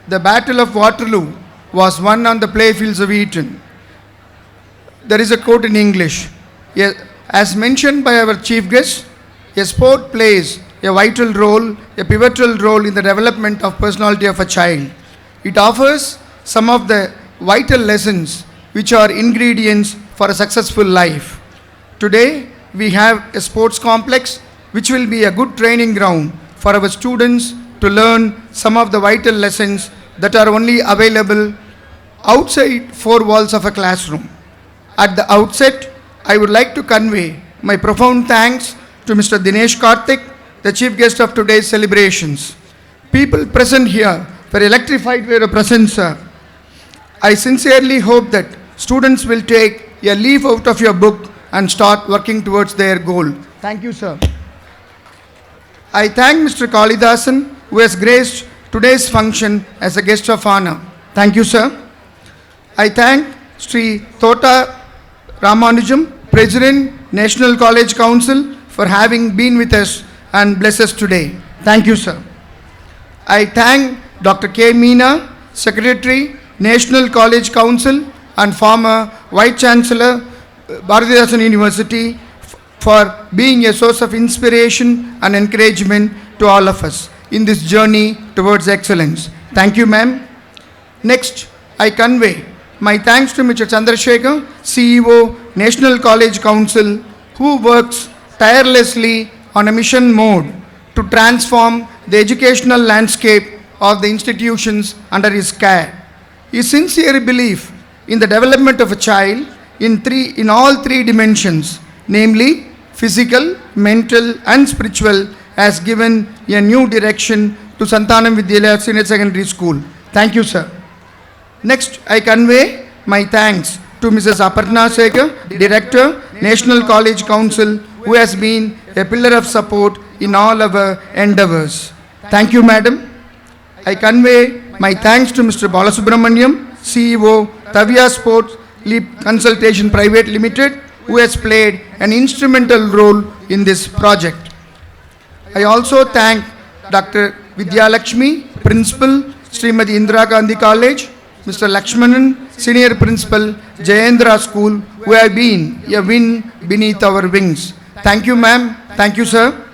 The Battle of Waterloo was won on the playfields of Eton. There is a quote in English. As mentioned by our chief guest, a sport plays a vital role, a pivotal role in the development of personality of a child. It offers some of the vital lessons which are ingredients for a successful life. Today, we have a sports complex which will be a good training ground for our students to learn some of the vital lessons that are only available outside four walls of a classroom. At the outset, I would like to convey my profound thanks to Mr. Dinesh Karthik, the chief guest of today's celebrations. People present here were electrified by your presence, sir. I sincerely hope that students will take a leaf out of your book and start working towards their goal. Thank you, sir. I thank Mr. Kalidasan, who has graced today's function as a guest of honor. Thank you, sir. I thank Sri Tota Ramanujam, President, National College Council, for having been with us and bless us today. Thank you, sir. I thank Dr. K. Meena, Secretary, National College Council and former Vice Chancellor, Bharathidasan University, for being a source of inspiration and encouragement to all of us in this journey towards excellence. Thank you, ma'am. Next, I convey my thanks to Mr. Chandrasekhar, CEO, National College Council, who works tirelessly on a mission mode to transform the educational landscape of the institutions under his care. His sincere belief in the development of a child in all three dimensions, namely physical, mental and spiritual, has given a new direction to Santanam Vidyalaya Senior Secondary School. Thank you, sir. Next, I convey my thanks to Mrs. Aparna Sekhar, Director, National College Council, who has been a pillar of support in all our endeavors. Thank you, madam. I convey my thanks to Mr. Balasubramaniam, CEO, Tavia Sports Leap Consultation Private Limited, who has played an instrumental role in this project. I also thank Dr. Vidyalakshmi, Principal, Srimati Indira Gandhi College, Mr. Lakshmanan, Senior Principal, Jayendra School, who have been a wind beneath our wings. Thank you, ma'am. Thank you, sir.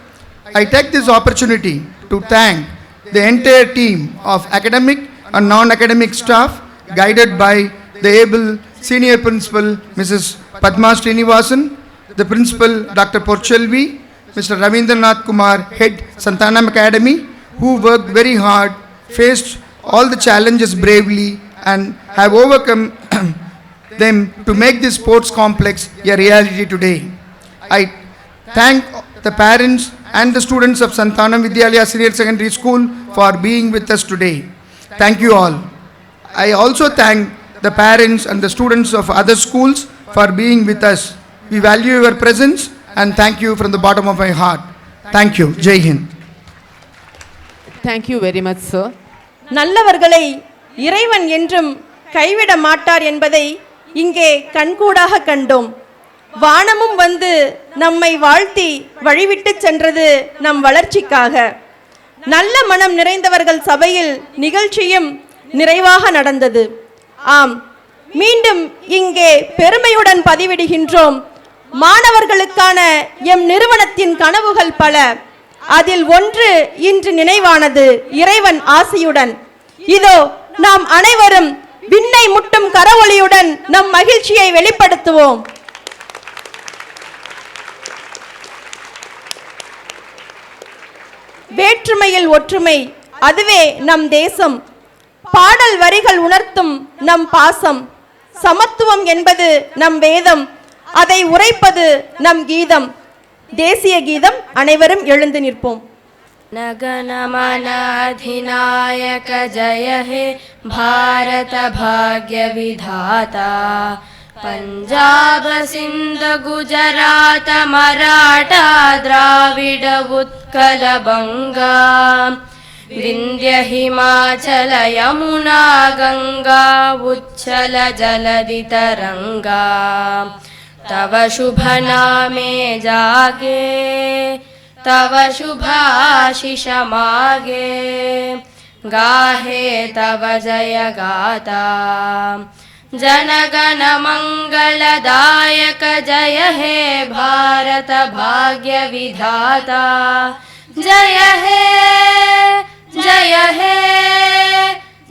I take this opportunity to thank the entire team of academic and non-academic staff, guided by the able Senior Principal, Mrs. Padma Srinivasan, the Principal, Dr. Porchelvi, Mr. Ravindranath Kumar, Head, Santanam Academy, who worked very hard, faced all the challenges bravely, and have overcome them to make this sports complex a reality today. I thank the parents and the students of Santanam Vidyalaya Senior Secondary School for being with us today. Thank you all. I also thank the parents and the students of other schools for being with us. We value your presence and thank you from the bottom of my heart. Thank you. Jai Hind. Thank you very much, sir. நல்லவர்களை இறைவன் என்றும் கைவிட மாட்டார் என்பதை இங்கே கண்கூடாக கண்டோம். வானமும் வந்து நம்மை வாழ்த்தி வழிவிட்டு சென்றது நம் வளர்ச்சிக்காக. நல்ல மனம் நிறைந்தவர்கள் சபையில் நிகழ்ச்சியும் நிறைவாக நடந்தது. ஆம், மீண்டும் இங்கே பெருமையுடன் பதிவிடுகின்றோம். மாணவர்களுக்கான எம் நிறுவனத்தின் கனவுகள் பல. அதில் ஒன்று இன்று நினைவானது இறைவன் ஆசியுடன். இதோ நாம் அனைவரும் விண்ணை முட்டும் கரவொலியுடன் நம் மகிழ்ச்சியை வெளிப்படுத்துவோம். வேற்றுமையில் ஒற்றுமை, அதுவே நம் தேசம். பாடல் வரிகள் உணர்த்தும் நம் பாசம். சமத்துவம் என்பது நம் வேதம், அதை உரைப்பது நம் கீதம். தேசிய கீதம். அனைவரும் எழுந்து நிற்போம். नगनमन अधिनायक जय हे भारत भाग्य विधाता पंजाब सिंध गुजरात मराठा द्राविड उत्कल बंगा विंध्य हिमाचल यमुना गंगा उच्छल जलधि तरंगा तव शुभ नामे जागे तव शुभाशिष मागे गाहे तव जय गाता जनगण मंगलदायक जय हे भारत भाग्य विधाता जय हे जय हे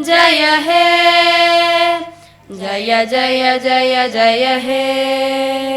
जय हे जय जय जय जय हे।